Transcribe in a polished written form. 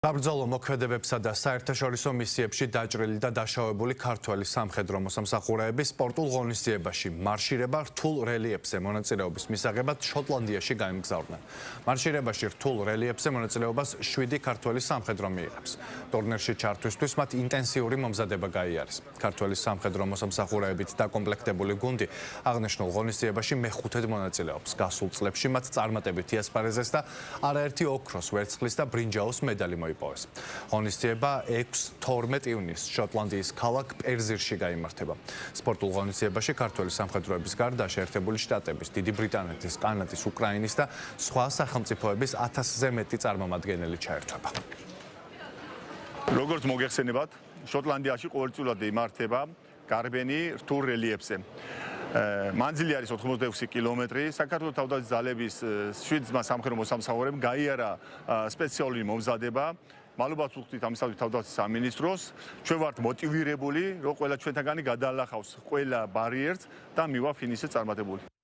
საბრძოლო მოქმედებებსა და საერთაშორისო მისიებში დაჭრილი და დაშავებული ქართველი სამხედრო მოსამსახურეები სპორტულ ღონისძიებაში მარშირება რთულ რელიეფზე მონაწილეობის მისაღებად შოტლანდიაში გაემგზავრნენ. მარშირებაში რთულ რელიეფზე მონაწილეობას 7 ქართველი სამხედრო მიიღებს. ტურნირში ჩართვისთვის მათ ინტენსიური მომზადება გაიარეს. ქართველი სამხედრო მოსამსახურეებით დაკომპლექტებული გუნდი აღნიშნულ ღონისძიებაში მეხუთედ მონაწილეობს. გასულ წლებში მათ წარმატებით იასპარეზეს და არაერთი ოქროს, ვერცხლის და ბრინჯაოს მედალი მოიპოვეს. ღონისძიება 6-12 ივნისს შოტლანდიის ქალაქ პერზირში გაიმართება. სპორტულ ღონისძიებაში ქართველი სამხედროების გარდა შეერთებული შტატების, დიდი ბრიტანეთის, კანადის, უკრაინის და სხვა სახელმწიფოების 1000-ზე მეტი წარმომადგენელი ჩაერთვება. როგორც მოგეხსენებათ, შოტლანდიაში ყოველწლიურად იმართება გარბენი რთულ რელიეფზე. მანძილი არის 86 კილომეტრი. საქართველოს თავდაცვის ძალების 7 სამხედრო მოსამსახურეებმა გაიარა სპეციალური მომზადება. მადლობას ვუხდით ამისათვის თავდაცვის სამინისტროს. ჩვენ ვართ მოტივირებული, რომ ყველა ჩვენთაგანი გადაალახავს ყველა ბარიერს და მივა ფინიშზე წარმატებული.